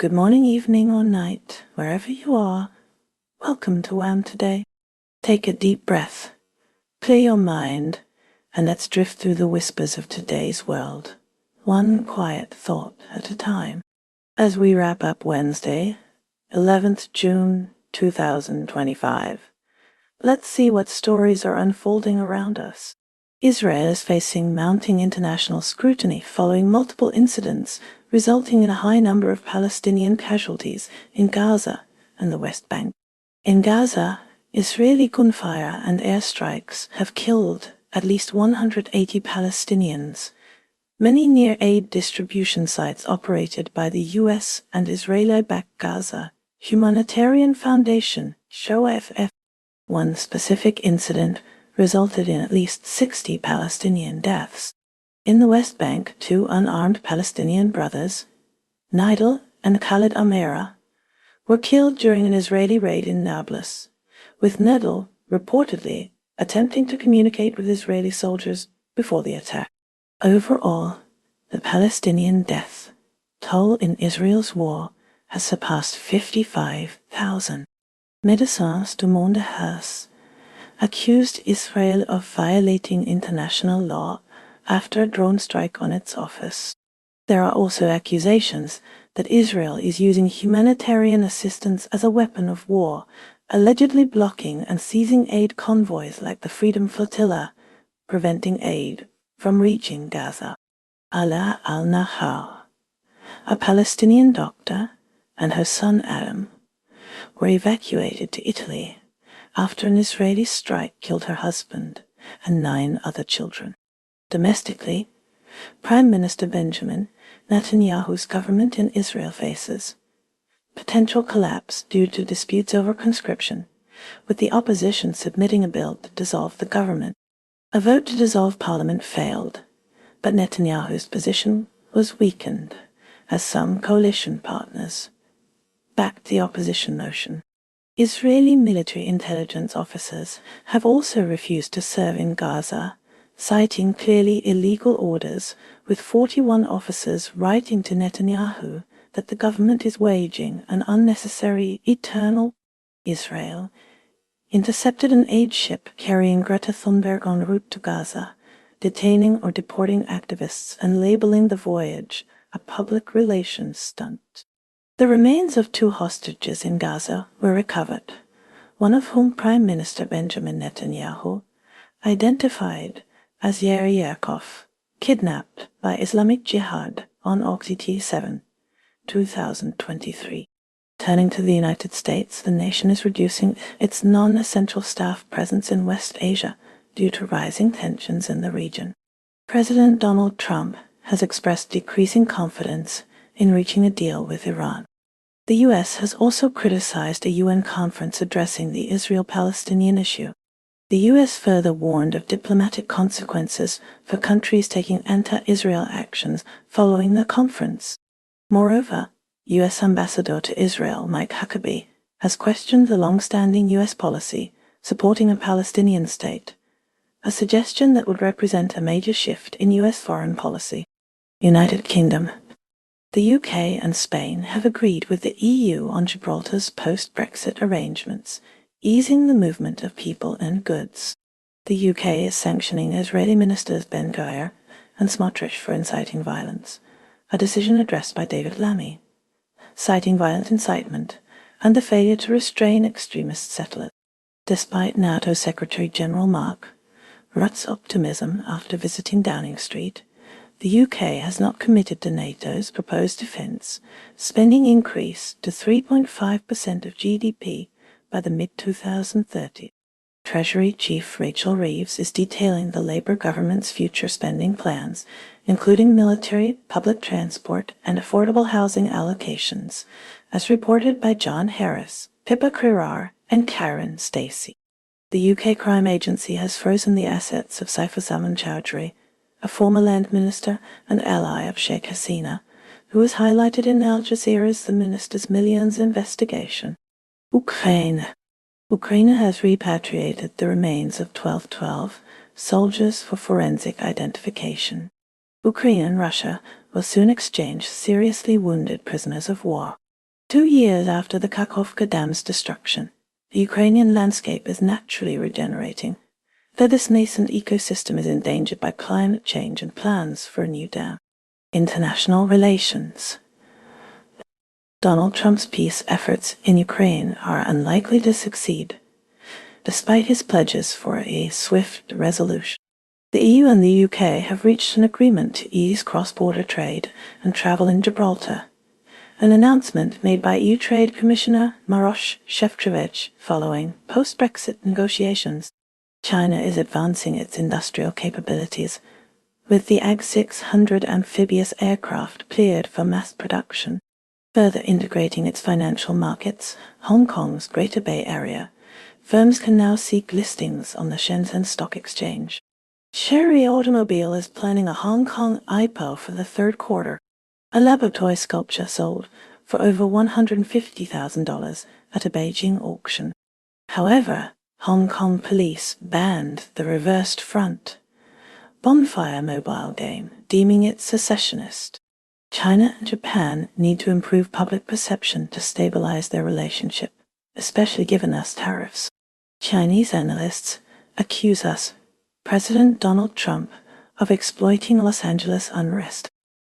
Good morning, evening, or night, wherever you are. Welcome to WHAM today. Take a deep breath, clear your mind, and let's drift through the whispers of today's world, one quiet thought at a time. As we wrap up Wednesday, 11th June 2025, let's see what stories are unfolding around us. Israel is facing mounting international scrutiny following multiple incidents resulting in a high number of Palestinian casualties in Gaza and the West Bank. In Gaza, Israeli gunfire and airstrikes have killed at least 180 Palestinians. Many near aid distribution sites operated by the U.S. and Israeli-backed Gaza Humanitarian Foundation WHAM. One specific incident resulted in at least 60 Palestinian deaths. In the West Bank, two unarmed Palestinian brothers, Nidal and Khalid Amera, were killed during an Israeli raid in Nablus, with Nidal reportedly attempting to communicate with Israeli soldiers before the attack. Overall, the Palestinian death toll in Israel's war has surpassed 55,000. Médecins du Monde has accused Israel of violating international law after a drone strike on its office. There are also accusations that Israel is using humanitarian assistance as a weapon of war, allegedly blocking and seizing aid convoys like the Freedom Flotilla, preventing aid from reaching Gaza. Ala al-Nahar, a Palestinian doctor, and her son Adam were evacuated to Italy after an Israeli strike killed her husband and 9 other children. Domestically, Prime Minister Benjamin Netanyahu's government in Israel faces potential collapse due to disputes over conscription, with the opposition submitting a bill to dissolve the government. A vote to dissolve parliament failed, but Netanyahu's position was weakened as some coalition partners backed the opposition motion. Israeli military intelligence officers have also refused to serve in Gaza, citing clearly illegal orders, with 41 officers writing to Netanyahu that the government is waging an unnecessary eternal. Israel intercepted an aid ship carrying Greta Thunberg en route to Gaza, detaining or deporting activists and labeling the voyage a public relations stunt. The remains of 2 hostages in Gaza were recovered, one of whom Prime Minister Benjamin Netanyahu identified as Yeri Yerkov, kidnapped by Islamic Jihad on Oct. 7, 2023. Turning to the United States, the nation is reducing its non-essential staff presence in West Asia due to rising tensions in the region. President Donald Trump has expressed decreasing confidence in reaching a deal with Iran. The U.S. has also criticized a UN conference addressing the Israel-Palestinian issue. The U.S. further warned of diplomatic consequences for countries taking anti-Israel actions following the conference. Moreover, U.S. Ambassador to Israel Mike Huckabee has questioned the long-standing U.S. policy supporting a Palestinian state, a suggestion that would represent a major shift in U.S. foreign policy. United Kingdom. The UK and Spain have agreed with the EU on Gibraltar's post-Brexit arrangements, easing the movement of people and goods. The UK is sanctioning Israeli ministers Ben Gvir and Smotrich for inciting violence, a decision addressed by David Lammy, citing violent incitement and the failure to restrain extremist settlers. Despite NATO Secretary-General Mark Rutte's optimism after visiting Downing Street, the UK has not committed to NATO's proposed defence spending increase to 3.5% of GDP by the mid-2030s. Treasury Chief Rachel Reeves is detailing the Labour government's future spending plans, including military, public transport, and affordable housing allocations, as reported by John Harris, Pippa Crerar, and Karen Stacey. The UK Crime Agency has frozen the assets of Saifuddin Chowdhury, a former land minister and ally of Sheikh Hasina, who was highlighted in Al Jazeera's The Minister's Millions investigation. Ukraine has repatriated the remains of 1212 soldiers for forensic identification. Ukraine and Russia will soon exchange seriously wounded prisoners of war. 2 years after the Kakhovka Dam's destruction, the Ukrainian landscape is naturally regenerating, though this nascent ecosystem is endangered by climate change and plans for a new dam. International relations. Donald Trump's peace efforts in Ukraine are unlikely to succeed, despite his pledges for a swift resolution. The EU and the UK have reached an agreement to ease cross-border trade and travel in Gibraltar, an announcement made by EU Trade Commissioner Maroš Šefčovič following post-Brexit negotiations. China is advancing its industrial capabilities, with the AG-600 amphibious aircraft cleared for mass production, further integrating its financial markets. Hong Kong's Greater Bay Area. Firms can now seek listings on the Shenzhen Stock Exchange. Chery Automobile is planning a Hong Kong IPO for the third quarter. A Labotoy sculpture sold for over $150,000 at a Beijing auction. However, Hong Kong police banned the Reversed Front Bonfire mobile game, deeming it secessionist. China and Japan need to improve public perception to stabilize their relationship, especially given us tariffs. Chinese analysts accuse us, President Donald Trump, of exploiting Los Angeles unrest.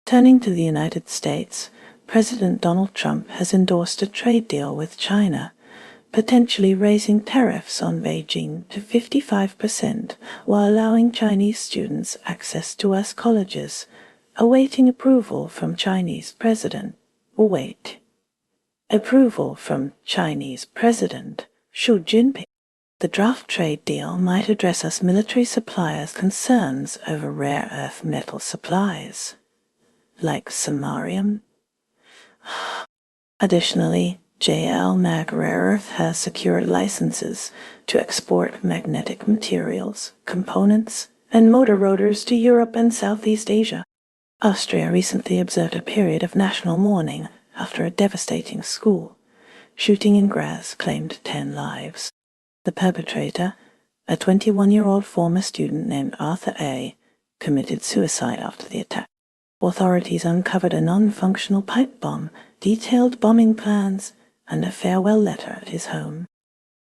Turning to the United States, President Donald Trump has endorsed a trade deal with China, potentially raising tariffs on Beijing to 55% while allowing Chinese students access to U.S. colleges, awaiting approval from Chinese President. Approval from Chinese President Xi Jinping. The draft trade deal might address us military suppliers' concerns over rare earth metal supplies, like samarium. Additionally, JL Mag Rare Earth has secured licenses to export magnetic materials, components, and motor rotors to Europe and Southeast Asia. Austria recently observed a period of national mourning after a devastating school shooting in Graz claimed 10 lives. The perpetrator, a 21-year-old former student named Arthur A., committed suicide after the attack. Authorities uncovered a non-functional pipe bomb, detailed bombing plans, and a farewell letter at his home.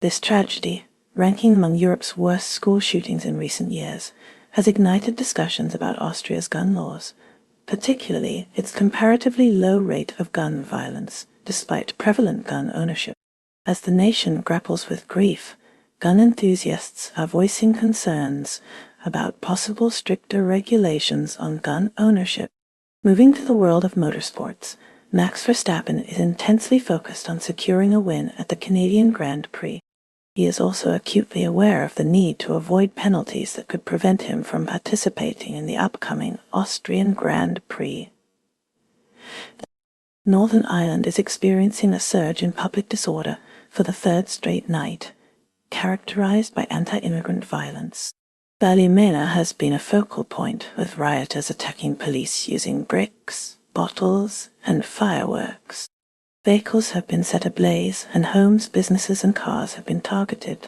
This tragedy, ranking among Europe's worst school shootings in recent years, has ignited discussions about Austria's gun laws, particularly its comparatively low rate of gun violence, despite prevalent gun ownership. As the nation grapples with grief, gun enthusiasts are voicing concerns about possible stricter regulations on gun ownership. Moving to the world of motorsports, Max Verstappen is intensely focused on securing a win at the Canadian Grand Prix. He is also acutely aware of the need to avoid penalties that could prevent him from participating in the upcoming Austrian Grand Prix. Northern Ireland is experiencing a surge in public disorder for the third straight night, characterized by anti-immigrant violence. Ballymena has been a focal point, with rioters attacking police using bricks, bottles, and fireworks. Vehicles have been set ablaze, and homes, businesses, and cars have been targeted.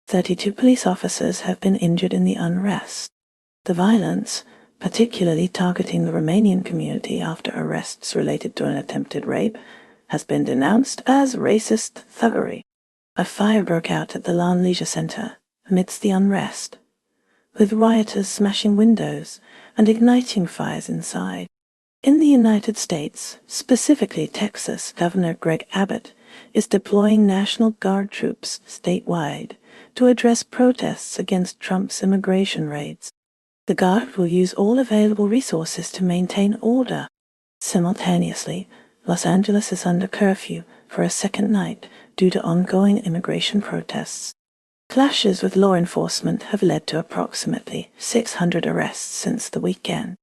32 police officers have been injured in the unrest. The violence, particularly targeting the Romanian community after arrests related to an attempted rape, has been denounced as racist thuggery. A fire broke out at the Lawn Leisure Centre amidst the unrest, with rioters smashing windows and igniting fires inside. In the United States, specifically Texas, Governor Greg Abbott is deploying National Guard troops statewide to address protests against Trump's immigration raids. The Guard will use all available resources to maintain order. Simultaneously, Los Angeles is under curfew for a second night due to ongoing immigration protests. Clashes with law enforcement have led to approximately 600 arrests since the weekend.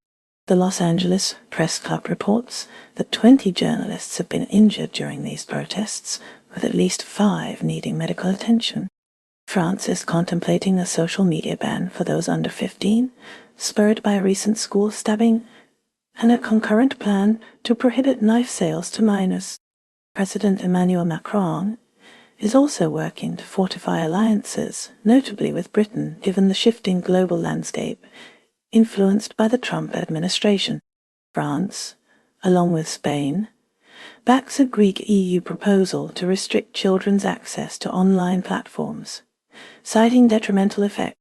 The Los Angeles Press Club reports that 20 journalists have been injured during these protests, with at least 5 needing medical attention. France is contemplating a social media ban for those under 15, spurred by a recent school stabbing, and a concurrent plan to prohibit knife sales to minors. President Emmanuel Macron is also working to fortify alliances, notably with Britain, given the shifting global landscape influenced by the Trump administration. France, along with Spain, backs a Greek EU proposal to restrict children's access to online platforms, citing detrimental effects.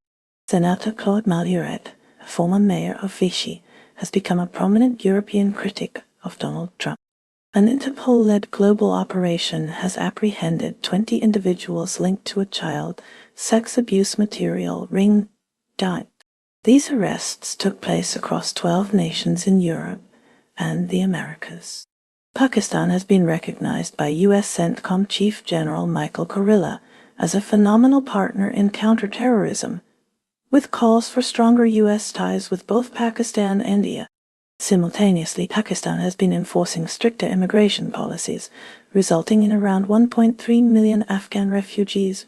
Senator Claude Maluret, a former mayor of Vichy, has become a prominent European critic of Donald Trump. An Interpol-led global operation has apprehended 20 individuals linked to a child sex abuse material ring. These arrests took place across 12 nations in Europe and the Americas. Pakistan has been recognized by U.S. CENTCOM Chief General Michael Kurilla as a phenomenal partner in counterterrorism, with calls for stronger U.S. ties with both Pakistan and India. Simultaneously, Pakistan has been enforcing stricter immigration policies, resulting in around 1.3 million Afghan refugees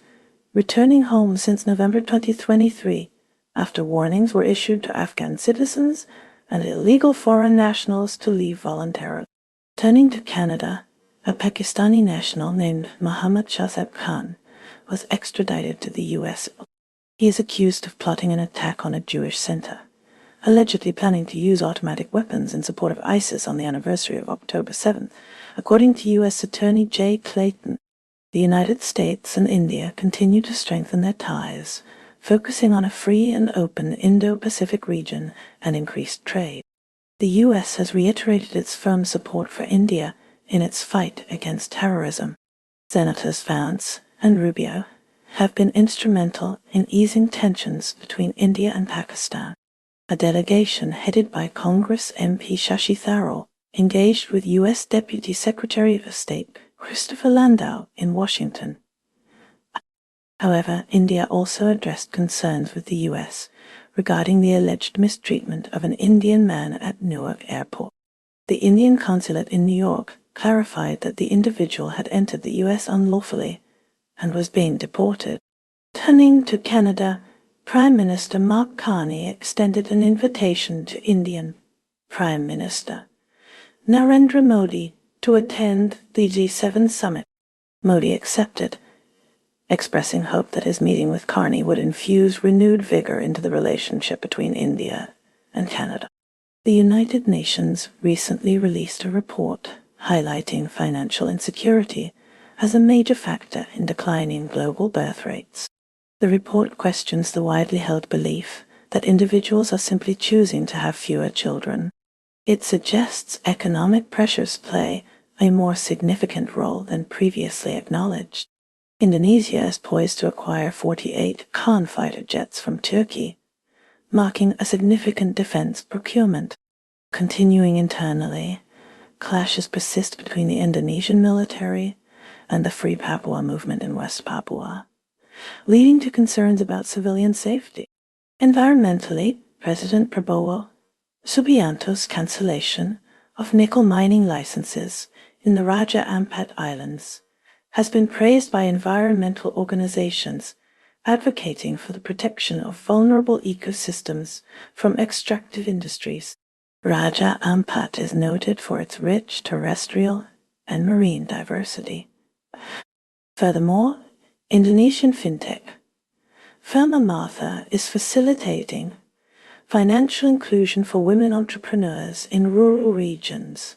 returning home since November 2023, after warnings were issued to Afghan citizens and illegal foreign nationals to leave voluntarily. Turning to Canada, a Pakistani national named Mohammad Shahzeb Khan was extradited to the U.S. He is accused of plotting an attack on a Jewish center, allegedly planning to use automatic weapons in support of ISIS on the anniversary of October 7th, according to U.S. Attorney Jay Clayton. The United States and India continue to strengthen their ties, focusing on a free and open Indo-Pacific region and increased trade. The U.S. has reiterated its firm support for India in its fight against terrorism. Senators Vance and Rubio have been instrumental in easing tensions between India and Pakistan. A delegation headed by Congress MP Shashi Tharoor engaged with U.S. Deputy Secretary of State Christopher Landau in Washington. However, India also addressed concerns with the U.S. regarding the alleged mistreatment of an Indian man at Newark Airport. The Indian consulate in New York clarified that the individual had entered the U.S. unlawfully and was being deported. Turning to Canada, Prime Minister Mark Carney extended an invitation to Indian Prime Minister Narendra Modi to attend the G7 summit. Modi accepted, expressing hope that his meeting with Carney would infuse renewed vigor into the relationship between India and Canada. The United Nations recently released a report highlighting financial insecurity as a major factor in declining global birth rates. The report questions the widely held belief that individuals are simply choosing to have fewer children. It suggests economic pressures play a more significant role than previously acknowledged. Indonesia is poised to acquire 48 Khan fighter jets from Turkey, marking a significant defense procurement. Continuing internally, clashes persist between the Indonesian military and the Free Papua movement in West Papua, leading to concerns about civilian safety. Environmentally, President Prabowo Subianto's cancellation of nickel mining licenses in the Raja Ampat Islands has been praised by environmental organizations advocating for the protection of vulnerable ecosystems from extractive industries. Raja Ampat is noted for its rich terrestrial and marine diversity. Furthermore, Indonesian fintech firm Amartha is facilitating financial inclusion for women entrepreneurs in rural regions,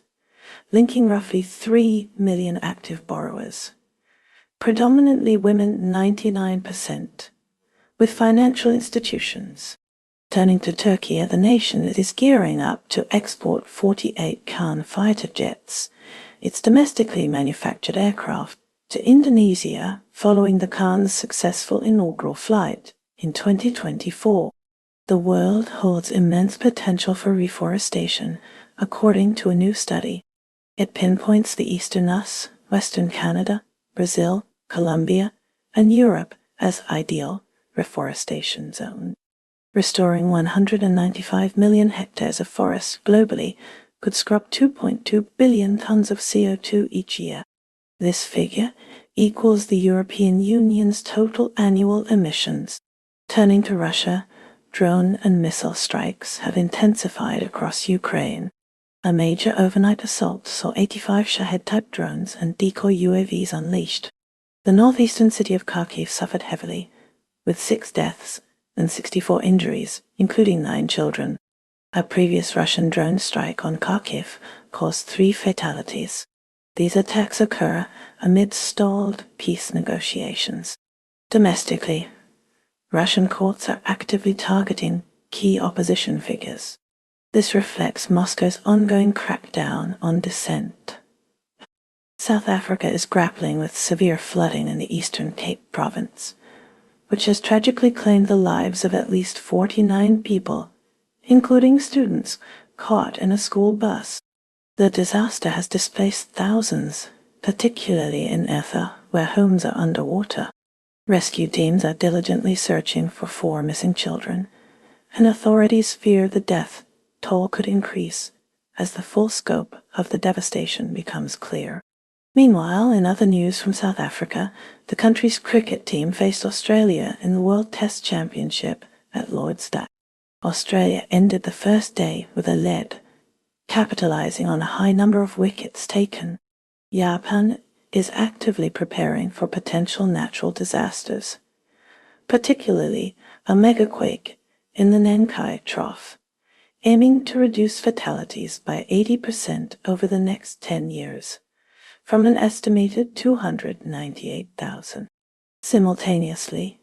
linking roughly 3 million active borrowers, predominantly women 99%, with financial institutions. Turning to Turkey, the nation is gearing up to export 48 Khan fighter jets, its domestically manufactured aircraft, to Indonesia following the Khan's successful inaugural flight in 2024. The world holds immense potential for reforestation, according to a new study. It pinpoints the Eastern US, Western Canada, Brazil, Colombia, and Europe as ideal reforestation zones. Restoring 195 million hectares of forests globally could scrub 2.2 billion tons of CO2 each year. This figure equals the European Union's total annual emissions. Turning to Russia, drone and missile strikes have intensified across Ukraine. A major overnight assault saw 85 Shahed-type drones and decoy UAVs unleashed. The northeastern city of Kharkiv suffered heavily, with 6 deaths and 64 injuries, including 9 children. A previous Russian drone strike on Kharkiv caused 3 fatalities. These attacks occur amid stalled peace negotiations. Domestically, Russian courts are actively targeting key opposition figures. This reflects Moscow's ongoing crackdown on dissent. South Africa is grappling with severe flooding in the Eastern Cape province, which has tragically claimed the lives of at least 49 people, including students caught in a school bus. The disaster has displaced thousands, particularly in Etha, where homes are underwater. Rescue teams are diligently searching for 4 missing children, and authorities fear the death toll could increase as the full scope of the devastation becomes clear. Meanwhile, in other news from South Africa, the country's cricket team faced Australia in the World Test Championship at Lordstown. Australia ended the first day with a lead, capitalizing on a high number of wickets taken. Japan is actively preparing for potential natural disasters, particularly a megaquake in the Nankai Trough, aiming to reduce fatalities by 80% over the next 10 years, from an estimated 298,000. Simultaneously,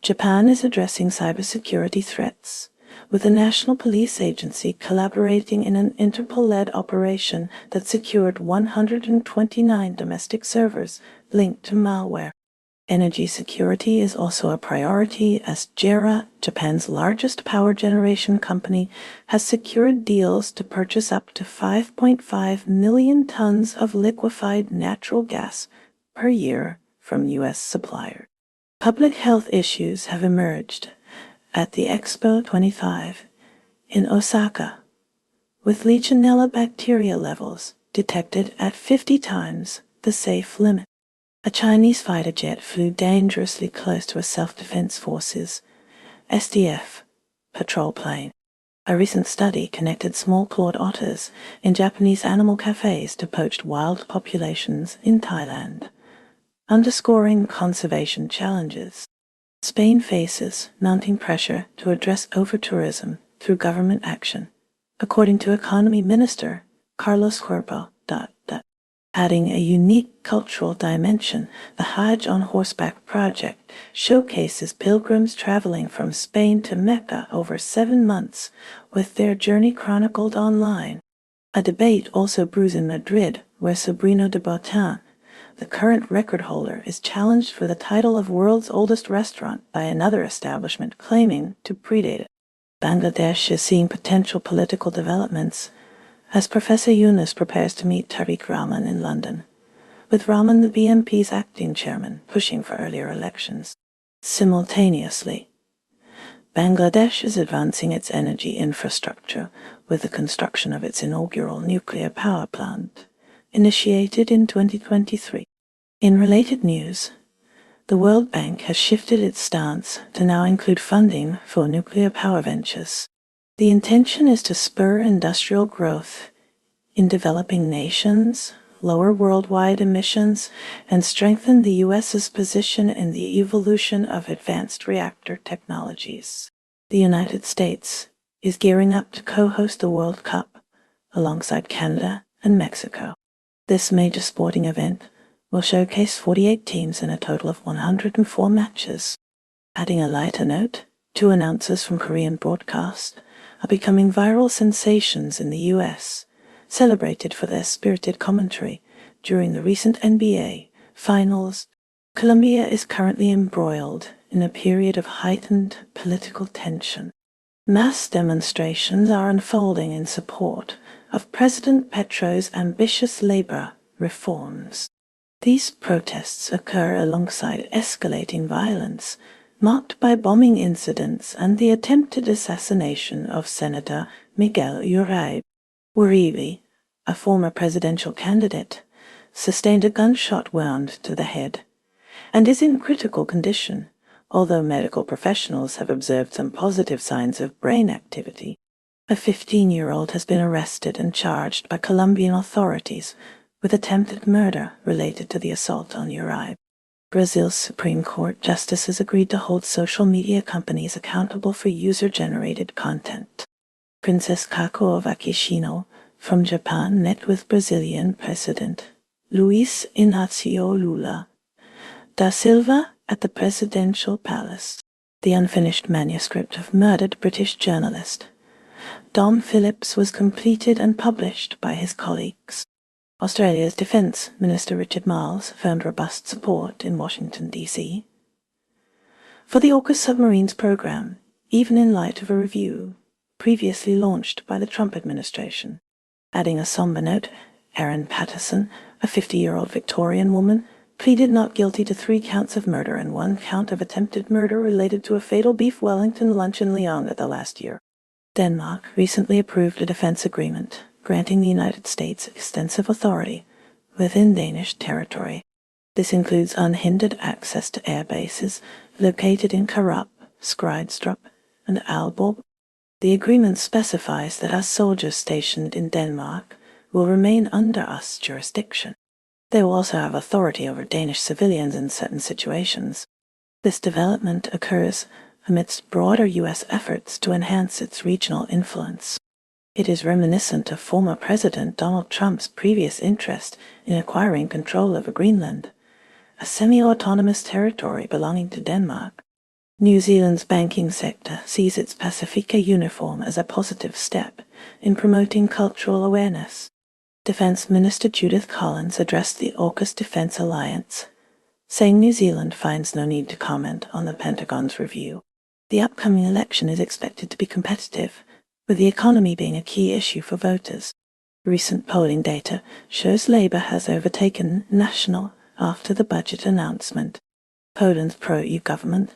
Japan is addressing cybersecurity threats, with the National Police Agency collaborating in an Interpol-led operation that secured 129 domestic servers linked to malware. Energy security is also a priority as JERA, Japan's largest power generation company, has secured deals to purchase up to 5.5 million tons of liquefied natural gas per year from U.S. suppliers. Public health issues have emerged at the Expo 25 in Osaka, with Legionella bacteria levels detected at 50 times the safe limit. A Chinese fighter jet flew dangerously close to a Self-Defense Forces (SDF) patrol plane. A recent study connected small-clawed otters in Japanese animal cafes to poached wild populations in Thailand, underscoring conservation challenges. Spain faces mounting pressure to address over-tourism through government action, according to Economy Minister Carlos Cuervo. Adding a unique cultural dimension, the Hajj on Horseback project showcases pilgrims traveling from Spain to Mecca over 7 months, with their journey chronicled online. A debate also brews in Madrid, where Sobrino de Botán, the current record holder, is challenged for the title of world's oldest restaurant by another establishment claiming to predate it. Bangladesh is seeing potential political developments as Professor Yunus prepares to meet Tariq Rahman in London, with Rahman the BNP's acting chairman pushing for earlier elections. Simultaneously, Bangladesh is advancing its energy infrastructure with the construction of its inaugural nuclear power plant, initiated in 2023. In related news, the World Bank has shifted its stance to now include funding for nuclear power ventures. The intention is to spur industrial growth in developing nations, lower worldwide emissions, and strengthen the U.S.'s position in the evolution of advanced reactor technologies. The United States is gearing up to co-host the World Cup alongside Canada and Mexico. This major sporting event will showcase 48 teams in a total of 104 matches. Adding a lighter note, 2 announcers from Korean broadcast are becoming viral sensations in the U.S., celebrated for their spirited commentary during the recent NBA Finals. Colombia is currently embroiled in a period of heightened political tension. Mass demonstrations are unfolding in support of President Petro's ambitious labor reforms. These protests occur alongside escalating violence, marked by bombing incidents and the attempted assassination of Senator Miguel Uribe, a former presidential candidate, sustained a gunshot wound to the head and is in critical condition, although medical professionals have observed some positive signs of brain activity. A 15-year-old has been arrested and charged by Colombian authorities with attempted murder related to the assault on Uribe. Brazil's Supreme Court justices agreed to hold social media companies accountable for user-generated content. Princess Kako of Akishino from Japan met with Brazilian President Luis Inácio Lula da Silva at the Presidential Palace. The unfinished manuscript of murdered British journalist Dom Phillips was completed and published by his colleagues. Australia's Defence Minister Richard Marles found robust support in Washington, D.C. for the AUKUS submarines program, even in light of a review previously launched by the Trump administration. Adding a somber note, Erin Patterson, a 50-year-old Victorian woman, pleaded not guilty to 3 counts of murder and 1 count of attempted murder related to a fatal beef Wellington lunch in Lyon the last year. Denmark recently approved a defense agreement granting the United States extensive authority within Danish territory. This includes unhindered access to air bases located in Karup, Skridstrup, and Aalborg. The agreement specifies that our soldiers stationed in Denmark will remain under US jurisdiction. They will also have authority over Danish civilians in certain situations. This development occurs amidst broader U.S. efforts to enhance its regional influence. It is reminiscent of former President Donald Trump's previous interest in acquiring control over Greenland, a semi-autonomous territory belonging to Denmark. New Zealand's banking sector sees its Pacifica uniform as a positive step in promoting cultural awareness. Defence Minister Judith Collins addressed the AUKUS Defence Alliance, saying New Zealand finds no need to comment on the Pentagon's review. The upcoming election is expected to be competitive, with the economy being a key issue for voters. Recent polling data shows Labour has overtaken National after the budget announcement. Poland's pro-EU government,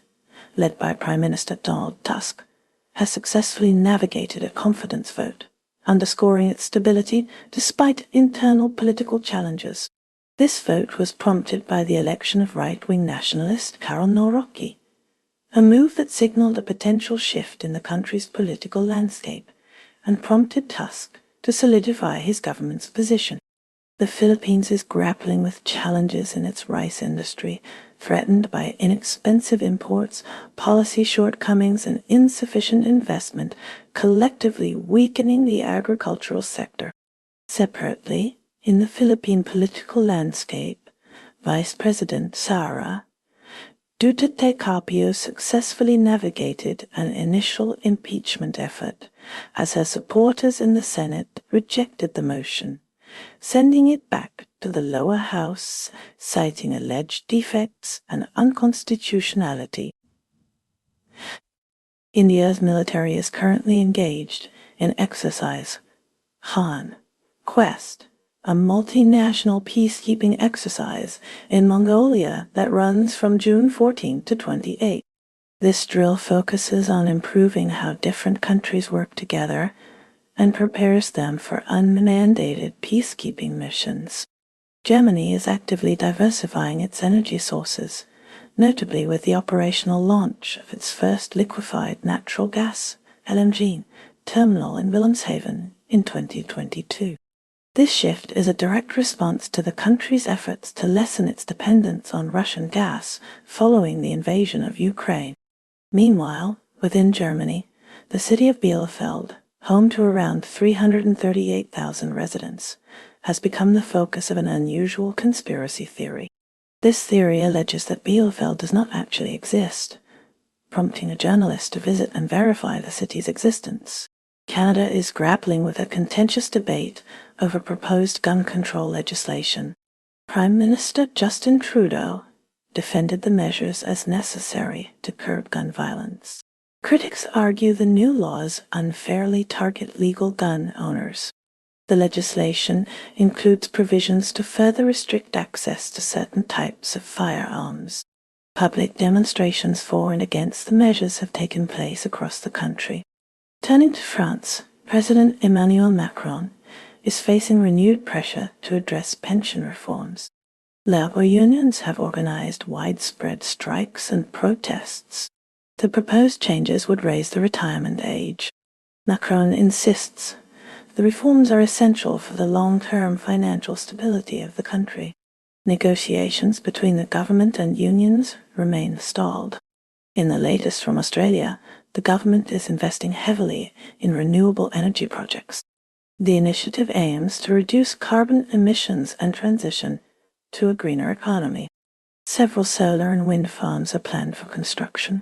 led by Prime Minister Donald Tusk, has successfully navigated a confidence vote, underscoring its stability despite internal political challenges. This vote was prompted by the election of right-wing nationalist Karol Nawrocki, a move that signaled a potential shift in the country's political landscape and prompted Tusk to solidify his government's position. The Philippines is grappling with challenges in its rice industry, threatened by inexpensive imports, policy shortcomings, and insufficient investment, collectively weakening the agricultural sector. Separately, in the Philippine political landscape, Vice President Sara Duterte Carpio successfully navigated an initial impeachment effort, as her supporters in the Senate rejected the motion, sending it back to the lower house, citing alleged defects and unconstitutionality. India's military is currently engaged in exercise WHAM Quest, a multinational peacekeeping exercise in Mongolia that runs from June 14 to 28. This drill focuses on improving how different countries work together and prepares them for unmandated peacekeeping missions. Germany is actively diversifying its energy sources, notably with the operational launch of its first liquefied natural gas (LNG) terminal in Wilhelmshaven in 2022. This shift is a direct response to the country's efforts to lessen its dependence on Russian gas following the invasion of Ukraine. Meanwhile, within Germany, the city of Bielefeld, home to around 338,000 residents, has become the focus of an unusual conspiracy theory. This theory alleges that Bielefeld does not actually exist, prompting a journalist to visit and verify the city's existence. Canada is grappling with a contentious debate over proposed gun control legislation. Prime Minister Justin Trudeau defended the measures as necessary to curb gun violence. Critics argue the new laws unfairly target legal gun owners. The legislation includes provisions to further restrict access to certain types of firearms. Public demonstrations for and against the measures have taken place across the country. Turning to France, President Emmanuel Macron is facing renewed pressure to address pension reforms. Labor unions have organized widespread strikes and protests. The proposed changes would raise the retirement age. Macron insists the reforms are essential for the long-term financial stability of the country. Negotiations between the government and unions remain stalled. In the latest from Australia, the government is investing heavily in renewable energy projects. The initiative aims to reduce carbon emissions and transition to a greener economy. Several solar and wind farms are planned for construction.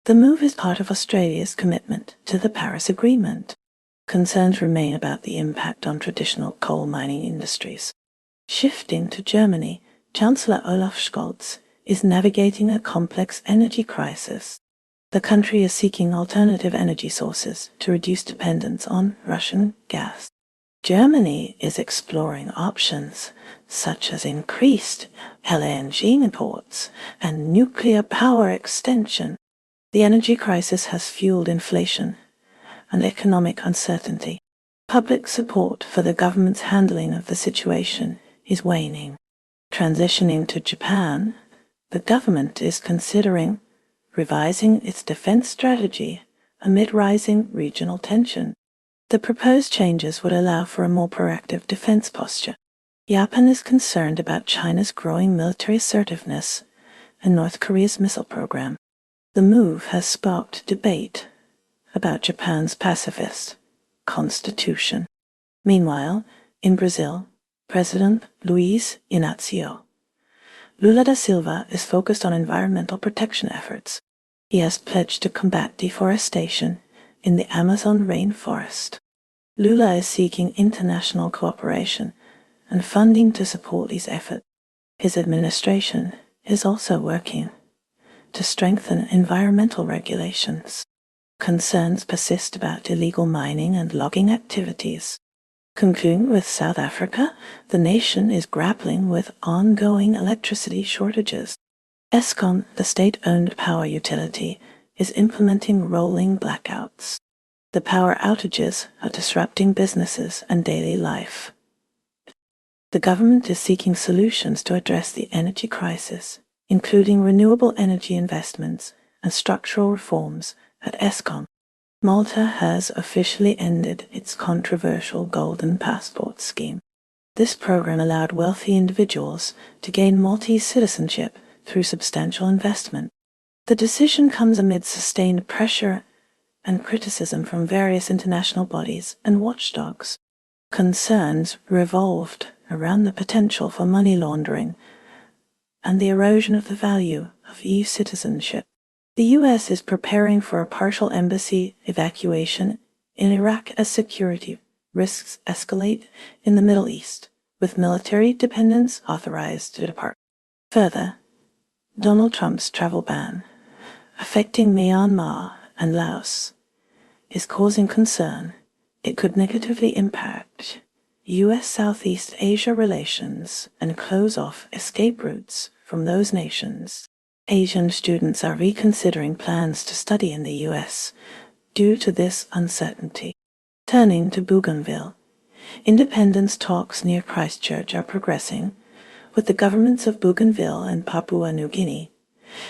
The move is part of Australia's commitment to the Paris Agreement. Concerns remain about the impact on traditional coal mining industries. Shifting to Germany, Chancellor Olaf Scholz is navigating a complex energy crisis. The country is seeking alternative energy sources to reduce dependence on Russian gas. Germany is exploring options such as increased LNG imports and nuclear power extension. The energy crisis has fueled inflation and economic uncertainty. Public support for the government's handling of the situation is waning. Transitioning to Japan, the government is considering revising its defense strategy amid rising regional tension. The proposed changes would allow for a more proactive defense posture. Japan is concerned about China's growing military assertiveness and North Korea's missile program. The move has sparked debate about Japan's pacifist constitution. Meanwhile, in Brazil, President Luiz Inácio Lula da Silva is focused on environmental protection efforts. He has pledged to combat deforestation in the Amazon rainforest. Lula is seeking international cooperation and funding to support these efforts. His administration is also working to strengthen environmental regulations. Concerns persist about illegal mining and logging activities. Concluding with South Africa, the nation is grappling with ongoing electricity shortages. Eskom, the state-owned power utility, is implementing rolling blackouts. The power outages are disrupting businesses and daily life. The government is seeking solutions to address the energy crisis, including renewable energy investments and structural reforms at Eskom. Malta has officially ended its controversial Golden Passport scheme. This program allowed wealthy individuals to gain Maltese citizenship through substantial investment. The decision comes amid sustained pressure and criticism from various international bodies and watchdogs. Concerns revolved around the potential for money laundering and the erosion of the value of EU citizenship. The U.S. is preparing for a partial embassy evacuation in Iraq as security risks escalate in the Middle East, with military dependents authorized to depart. Further, Donald Trump's travel ban, affecting Myanmar and Laos, is causing concern. It could negatively impact U.S. Southeast Asia relations and close off escape routes from those nations. Asian students are reconsidering plans to study in the U.S. due to this uncertainty. Turning to Bougainville, independence talks near Christchurch are progressing, with the governments of Bougainville and Papua New Guinea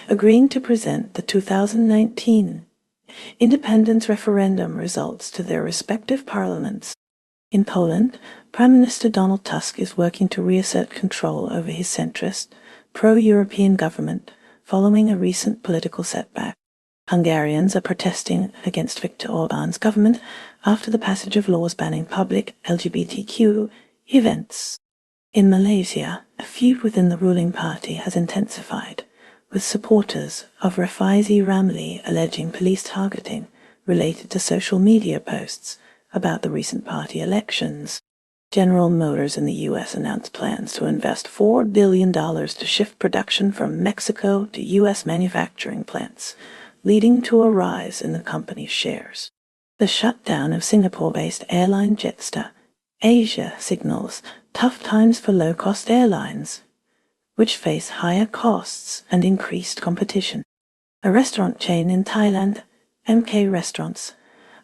agreeing to present the 2019 independence referendum results to their respective parliaments. In Poland, Prime Minister Donald Tusk is working to reassert control over his centrist, pro-European government following a recent political setback. Hungarians are protesting against Viktor Orban's government after the passage of laws banning public LGBTQ events. In Malaysia, a feud within the ruling party has intensified, with supporters of Rafizi Ramli alleging police targeting related to social media posts about the recent party elections. General Motors in the U.S. announced plans to invest $4 billion to shift production from Mexico to U.S. manufacturing plants, leading to a rise in the company's shares. The shutdown of Singapore-based airline Jetstar Asia signals tough times for low-cost airlines, which face higher costs and increased competition. A restaurant chain in Thailand, MK Restaurants,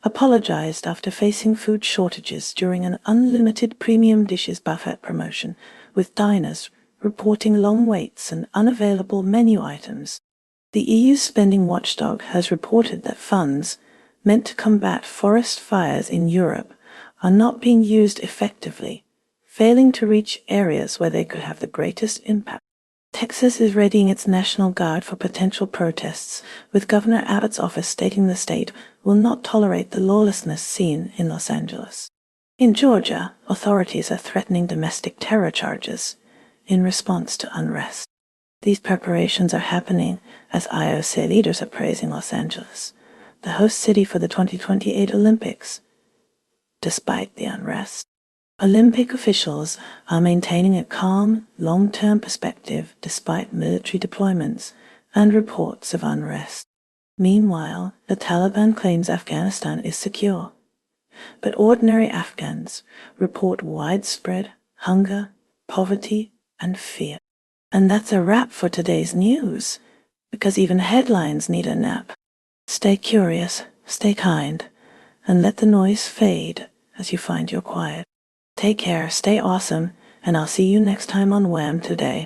apologized after facing food shortages during an unlimited premium dishes buffet promotion, with diners reporting long waits and unavailable menu items. The EU's spending watchdog has reported that funds meant to combat forest fires in Europe are not being used effectively, failing to reach areas where they could have the greatest impact. Texas is readying its National Guard for potential protests, with Governor Abbott's office stating the state will not tolerate the lawlessness seen in Los Angeles. In Georgia, authorities are threatening domestic terror charges in response to unrest. These preparations are happening as IOC leaders are praising Los Angeles, the host city for the 2028 Olympics, despite the unrest. Olympic officials are maintaining a calm, long-term perspective despite military deployments and reports of unrest. Meanwhile, the Taliban claims Afghanistan is secure, but ordinary Afghans report widespread hunger, poverty, and fear. And that's a wrap for today's news, because even headlines need a nap. Stay curious, stay kind, and let the noise fade as you find your quiet. Take care, stay awesome, and I'll see you next time on WHAM Today.